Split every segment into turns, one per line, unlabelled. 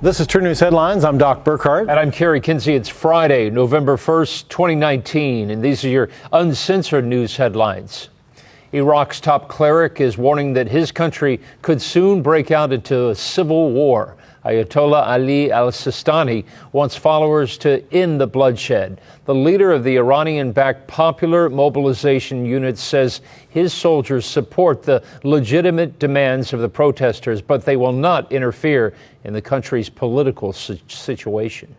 This is True News Headlines. I'm Doc Burkhart.
And I'm Kerry Kinsey. It's Friday, November 1st, 2019, and these are your uncensored news headlines. Iraq's top cleric is warning that his country could soon break out into a civil war. Ayatollah Ali al-Sistani wants followers to end the bloodshed. The leader of the Iranian-backed Popular Mobilization Unit says his soldiers support the legitimate demands of the protesters, but they will not interfere in the country's political situation.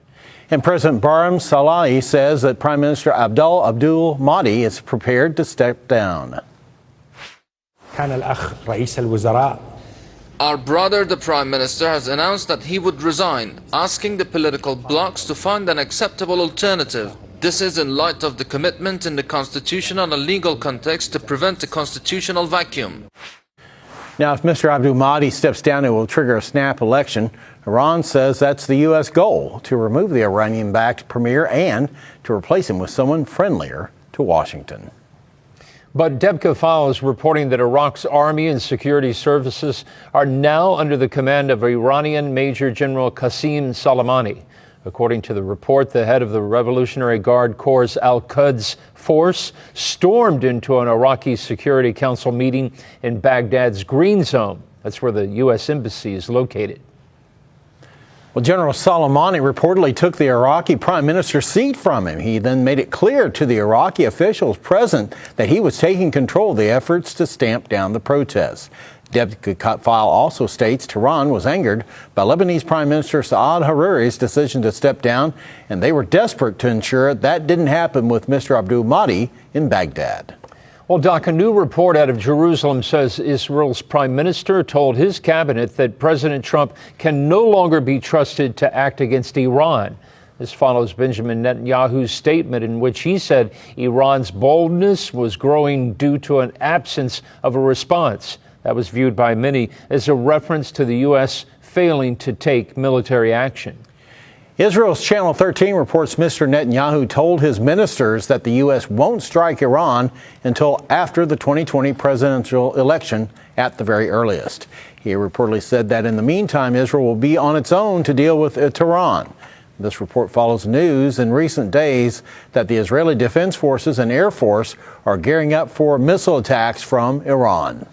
And President Barham Salahi says that Prime Minister Abdul Mahdi is prepared to step down.
Our brother, the Prime Minister, has announced that he would resign, asking the political blocs to find an acceptable alternative. This is in light of the commitment in the constitutional and legal context to prevent a constitutional vacuum.
Now, if Mr. Abdul Mahdi steps down, it will trigger a snap election. Iran says that's the U.S. goal, to remove the Iranian-backed premier and to replace him with someone friendlier to Washington.
But Debka Fowles reporting that Iraq's army and security services are now under the command of Iranian Major General Qasem Soleimani. According to the report, the head of the Revolutionary Guard Corps' Al-Quds force stormed into an Iraqi Security Council meeting in Baghdad's Green Zone. That's where the U.S. Embassy is located.
Well, General Soleimani reportedly took the Iraqi prime minister's seat from him. He then made it clear to the Iraqi officials present that he was taking control of the efforts to stamp down the protests. Debka File also states Tehran was angered by Lebanese Prime Minister Saad Hariri's decision to step down, and they were desperate to ensure that didn't happen with Mr. Abdul Mahdi in Baghdad.
Well, Doc, a new report out of Jerusalem says Israel's prime minister told his cabinet that President Trump can no longer be trusted to act against Iran. This follows Benjamin Netanyahu's statement in which he said Iran's boldness was growing due to an absence of a response. That was viewed by many as a reference to the U.S. failing to take military action.
Israel's Channel 13 reports Mr. Netanyahu told his ministers that the U.S. won't strike Iran until after the 2020 presidential election at the very earliest. He reportedly said that in the meantime, Israel will be on its own to deal with Tehran. This report follows news in recent days that the Israeli Defense Forces and Air Force are gearing up for missile attacks from Iran.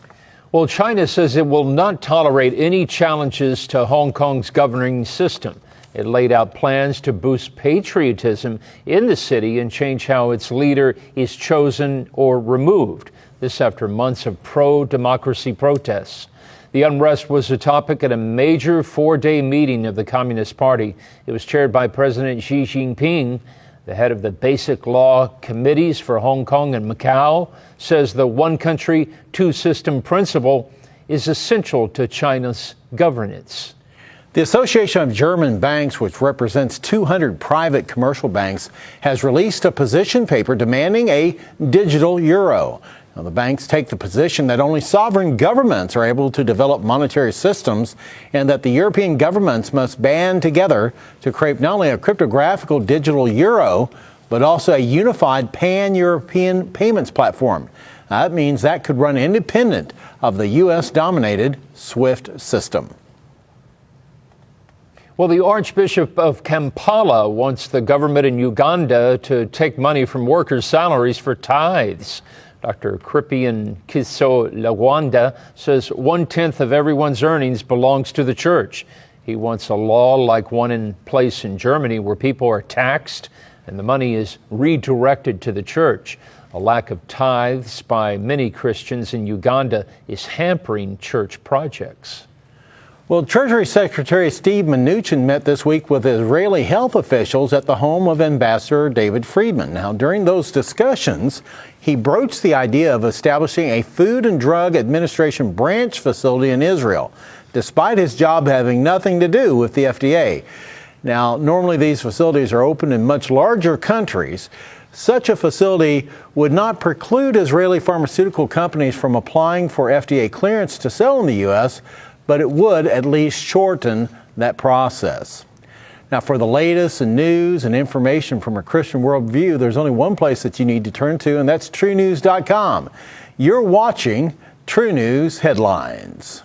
Well, China says it will not tolerate any challenges to Hong Kong's governing system. It laid out plans to boost patriotism in the city and change how its leader is chosen or removed. This after months of pro-democracy protests. The unrest was a topic at a major four-day meeting of the Communist Party. It was chaired by President Xi Jinping. The head of the Basic Law Committees for Hong Kong and Macau says the one country, two system principle is essential to China's governance.
The Association of German Banks, which represents 200 private commercial banks, has released a position paper demanding a digital euro. Now, the banks take the position that only sovereign governments are able to develop monetary systems and that the European governments must band together to create not only a cryptographical digital euro, but also a unified pan-European payments platform. That means that could run independent of the U.S.-dominated SWIFT system.
Well, the Archbishop of Kampala wants the government in Uganda to take money from workers' salaries for tithes. Dr. Cripian Kiso Lawanda says 1/10 of everyone's earnings belongs to the church. He wants a law like one in place in Germany where people are taxed and the money is redirected to the church. A lack of tithes by many Christians in Uganda is hampering church projects.
Well, Treasury Secretary Steve Mnuchin met this week with Israeli health officials at the home of Ambassador David Friedman. Now, during those discussions, he broached the idea of establishing a Food and Drug Administration branch facility in Israel, despite his job having nothing to do with the FDA. Now, normally these facilities are open in much larger countries. Such a facility would not preclude Israeli pharmaceutical companies from applying for FDA clearance to sell in the U.S., but it would at least shorten that process. Now, for the latest in news and information from a Christian worldview, there's only one place that you need to turn to, and that's TrueNews.com. You're watching True News Headlines.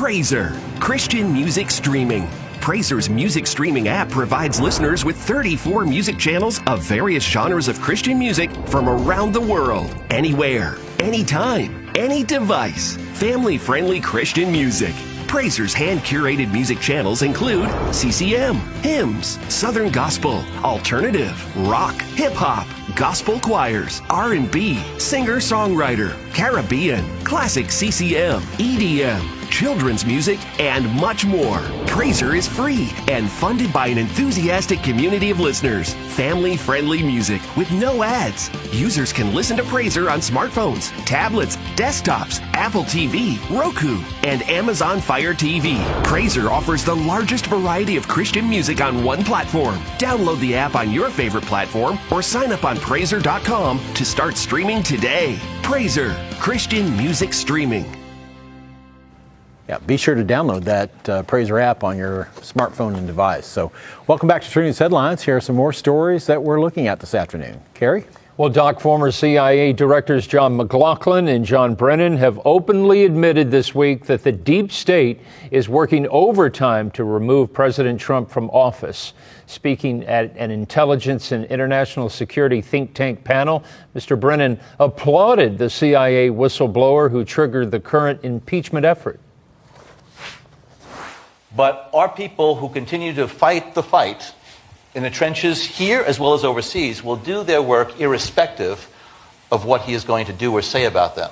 Praiser, Christian music streaming. Praiser's music streaming app provides listeners with 34 music channels of various genres of Christian music from around the world. Anywhere, anytime, any device. Family-friendly Christian music. Praiser's hand-curated music channels include CCM, hymns, Southern gospel, alternative, rock, hip-hop, gospel choirs, R&B, singer-songwriter, Caribbean, classic CCM, EDM, children's music, and much more. Praiser is free and funded by an enthusiastic community of listeners. Family-friendly music with no ads. Users can listen to Praiser on smartphones, tablets, desktops, Apple TV, Roku, and Amazon Fire TV. Praiser offers the largest variety of Christian music on one platform. Download the app on your favorite platform or sign up on Praiser.com to start streaming today. Praiser, Christian music streaming.
Yeah, be sure to download that Praiser app on your smartphone and device. So, welcome back to Trunews Headlines. Here are some more stories that we're looking at this afternoon. Carrie?
Well, Doc, former CIA directors John McLaughlin and John Brennan have openly admitted this week that the deep state is working overtime to remove President Trump from office. Speaking at an intelligence and international security think tank panel, Mr. Brennan applauded the CIA whistleblower who triggered the current impeachment effort.
But our people who continue to fight the fight in the trenches here as well as overseas will do their work irrespective of what he is going to do or say about them.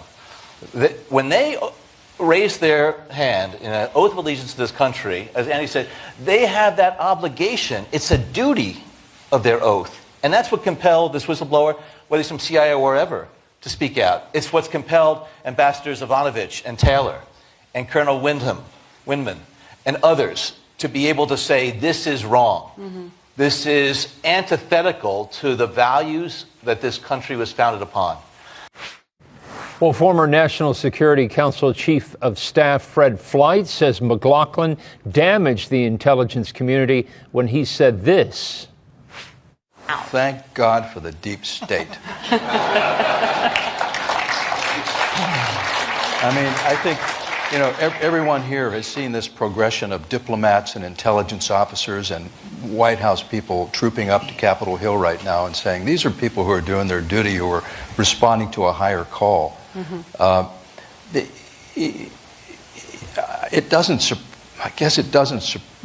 When they raise their hand in an oath of allegiance to this country, as Andy said, they have that obligation. It's a duty of their oath. And that's what compelled this whistleblower, whether he's from CIA or wherever, to speak out. It's what's compelled Ambassadors Ivanovich and Taylor and Colonel Windman and others to be able to say this is wrong. Mm-hmm. This is antithetical to the values that this country was founded upon.
Well, former National Security Council Chief of Staff Fred Flight says McLaughlin damaged the intelligence community when he said this.
Thank God for the deep state. I mean, I think, everyone here has seen this progression of diplomats and intelligence officers and White House people trooping up to Capitol Hill right now and saying, these are people who are doing their duty, who are responding to a higher call. Mm-hmm.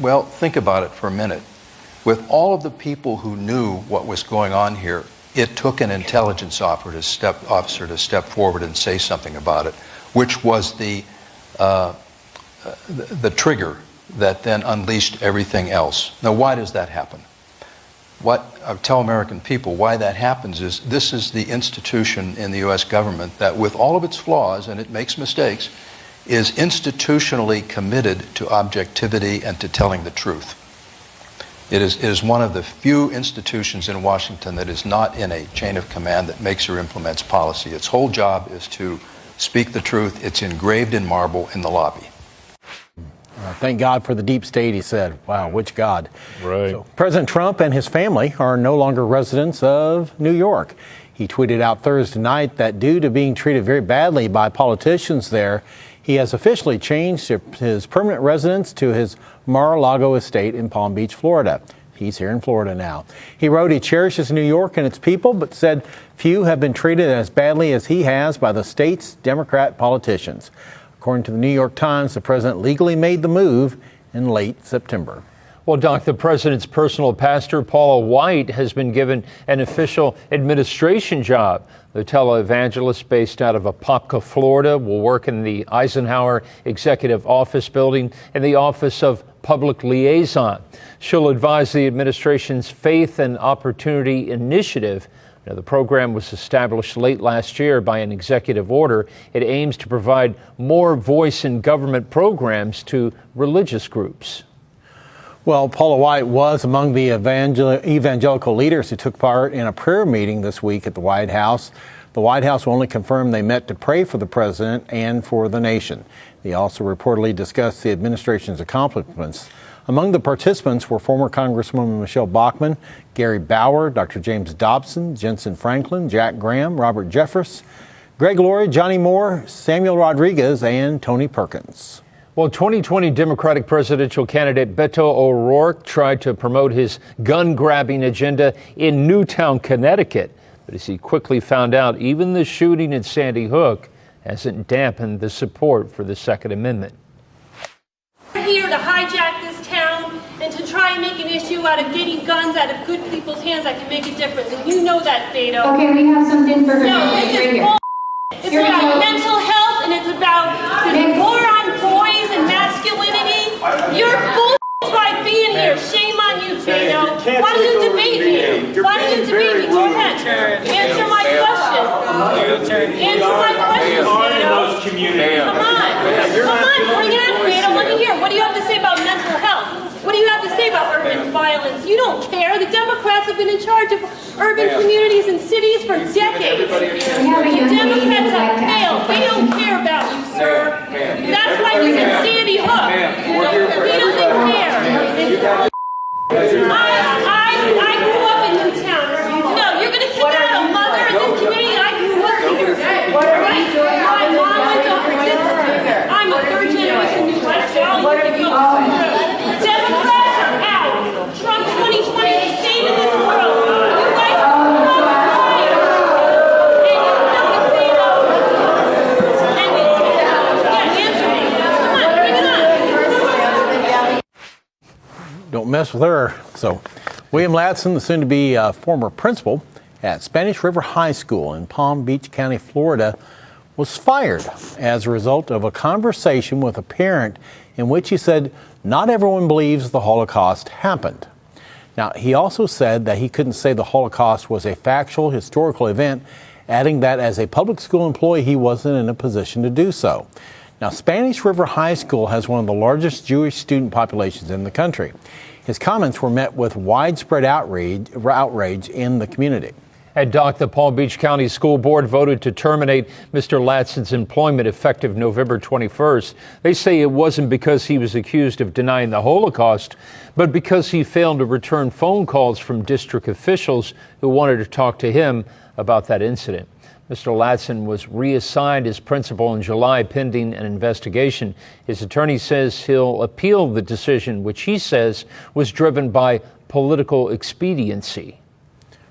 Well, think about it for a minute. With all of the people who knew what was going on here, it took an intelligence officer to step forward and say something about it, which was the trigger that then unleashed everything else. Now, why does that happen? What I tell American people why that happens is this is the institution in the U.S. government that, with all of its flaws, and it makes mistakes, is institutionally committed to objectivity and to telling the truth. It is one of the few institutions in Washington that is not in a chain of command that makes or implements policy. Its whole job is to speak the truth. It's engraved in marble in the lobby.
Thank God for the deep state, he said. Wow, which God?
Right.
So, President Trump and his family are no longer residents of New York. He tweeted out Thursday night that due to being treated very badly by politicians there, he has officially changed his permanent residence to his Mar-a-Lago estate in Palm Beach, Florida. He's here in Florida now. He wrote he cherishes New York and its people, but said few have been treated as badly as he has by the state's Democrat politicians. According to the New York Times, the president legally made the move in late September.
Well, Doc, the president's personal pastor, Paula White, has been given an official administration job. The televangelist, based out of Apopka, Florida, will work in the Eisenhower Executive Office Building and the Office of Public Liaison. She'll advise the administration's Faith and Opportunity Initiative. Now, the program was established late last year by an executive order. It aims to provide more voice in government programs to religious groups.
Well, Paula White was among the evangelical leaders who took part in a prayer meeting this week at the White House. The White House only confirmed they met to pray for the president and for the nation. They also reportedly discussed the administration's accomplishments. Among the participants were former Congresswoman Michelle Bachmann, Gary Bauer, Dr. James Dobson, Jensen Franklin, Jack Graham, Robert Jeffress, Greg Laurie, Johnny Moore, Samuel Rodriguez, and Tony Perkins.
Well, 2020 Democratic presidential candidate Beto O'Rourke tried to promote his gun-grabbing agenda in Newtown, Connecticut. But as he quickly found out, even the shooting at Sandy Hook hasn't dampened the support for the Second Amendment.
We're here to hijack this town and to try and make an issue out of getting guns out of good people's hands that can make a difference. And you know that, Beto.
Okay, we have something for her.
No, this is bull. It's about mental health and it's about the war on boys and masculinity. You're bull by being here. Shame on you, Beto. Why don't you debate me? Why don't you debate me? Go ahead. Answer my question. Answer my question, Beto. Come on. Come on, bring it up, Beto. Let me hear. What do you have to say about mental health? What do you have to say about urban violence? You don't care. The Democrats have been in charge of urban communities and cities for decades. The Democrats have failed. They don't care about you, sir. That's why you said Sandy Hook. He doesn't care. I grew up in Newtown. No, you're going to kick out a mother in this community. I grew up here. Right? My mom went to participate. I'm a third generation New Hampshire. Democrats are out. Trump 2020 is staying in this world. You guys are crying. And you know it, Beto. And yeah, answer me. Come on, bring it on.
Don't mess with her. So, William Ladson, the soon-to-be former principal at Spanish River High School in Palm Beach County, Florida, was fired as a result of a conversation with a parent in which he said not everyone believes the Holocaust happened. Now, he also said that he couldn't say the Holocaust was a factual, historical event, adding that as a public school employee, he wasn't in a position to do so. Now, Spanish River High School has one of the largest Jewish student populations in the country. His comments were met with widespread outrage in the community.
At Doc, the Palm Beach County School Board voted to terminate Mr. Latson's employment effective November 21st. They say it wasn't because he was accused of denying the Holocaust, but because he failed to return phone calls from district officials who wanted to talk to him about that incident. Mr. Latson was reassigned as principal in July pending an investigation. His attorney says he'll appeal the decision, which he says was driven by political expediency.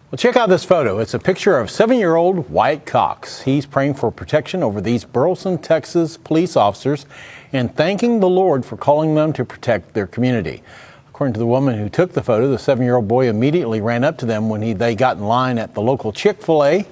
Well, check out this photo. It's a picture of 7-year-old Wyatt Cox. He's praying for protection over these Burleson, Texas police officers and thanking the Lord for calling them to protect their community. According to the woman who took the photo, the 7-year-old boy immediately ran up to them when they got in line at the local Chick-fil-A.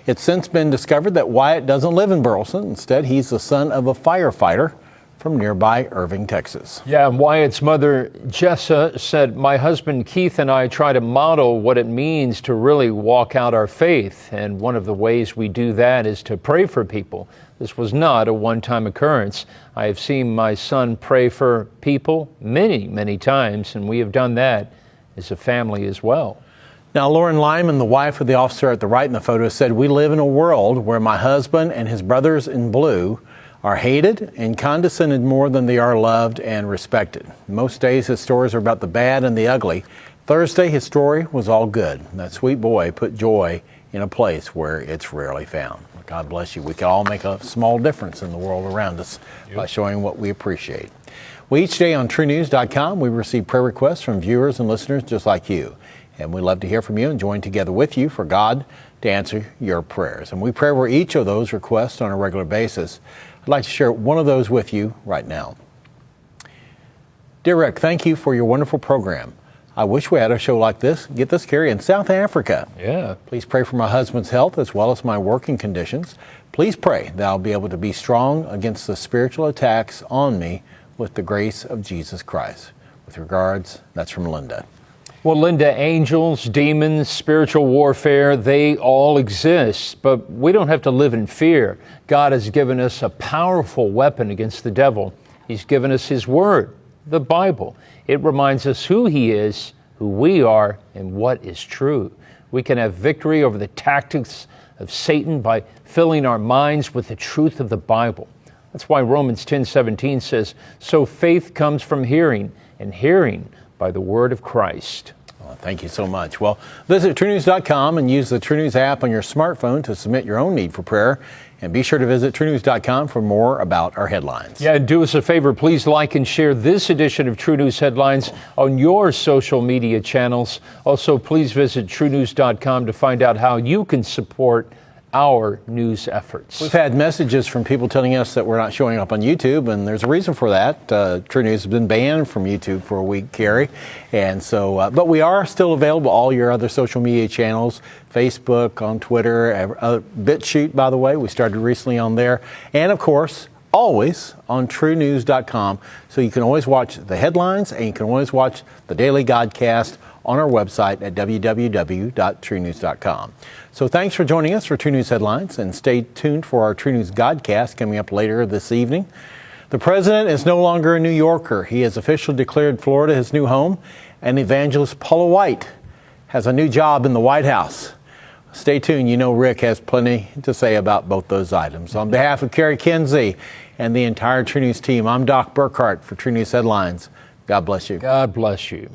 It's since been discovered that Wyatt doesn't live in Burleson. Instead, he's the son of a firefighter from nearby Irving, Texas.
Yeah, and Wyatt's mother, Jessa, said, "My husband Keith and I try to model what it means to really walk out our faith. And one of the ways we do that is to pray for people. This was not a one-time occurrence. I have seen my son pray for people many, many times, and we have done that as a family as well."
Now, Lauren Lyman, the wife of the officer at the right in the photo, said, "We live in a world where my husband and his brothers in blue are hated and condescended more than they are loved and respected. Most days his stories are about the bad and the ugly. Thursday his story was all good. That sweet boy put joy in a place where it's rarely found." God bless you. We can all make a small difference in the world around us by showing what we appreciate. Well, each day on TrueNews.com we receive prayer requests from viewers and listeners just like you. And we love to hear from you and join together with you for God to answer your prayers. And we pray over each of those requests on a regular basis. I'd like to share one of those with you right now. Dear Rick, thank you for your wonderful program. I wish we had a show like this, Get This Carrie, in South Africa.
Yeah.
Please pray for my husband's health as well as my working conditions. Please pray that I'll be able to be strong against the spiritual attacks on me with the grace of Jesus Christ. With regards, that's from Linda.
Well, Linda, angels, demons, spiritual warfare, they all exist, but we don't have to live in fear. God has given us a powerful weapon against the devil. He's given us His Word, the Bible. It reminds us who He is, who we are, and what is true. We can have victory over the tactics of Satan by filling our minds with the truth of the Bible. That's why Romans 10:17 says, "So faith comes from hearing, and hearing by the word of Christ."
Thank you so much. Well, visit TrueNews.com and use the TrueNews app on your smartphone to submit your own need for prayer. And be sure to visit TrueNews.com for more about our headlines.
Yeah, and do us a favor. Please like and share this edition of True News Headlines on your social media channels. Also, please visit TrueNews.com to find out how you can support our news efforts.
We've had messages from people telling us that we're not showing up on YouTube, and there's a reason for that. True News has been banned from YouTube for a week, Carrie, and so, but we are still available all your other social media channels, Facebook, on Twitter, BitChute, by the way, we started recently on there, and of course, always on TrueNews.com, so you can always watch the headlines, and you can always watch the daily Godcast on our website at www.truenews.com. So thanks for joining us for True News Headlines, and stay tuned for our True News Godcast coming up later this evening. The president is no longer a New Yorker. He has officially declared Florida his new home, and evangelist Paula White has a new job in the White House. Stay tuned. You know Rick has plenty to say about both those items. On behalf of Carrie Kinsey and the entire True News team, I'm Doc Burkhart for True News Headlines. God bless you.
God bless you.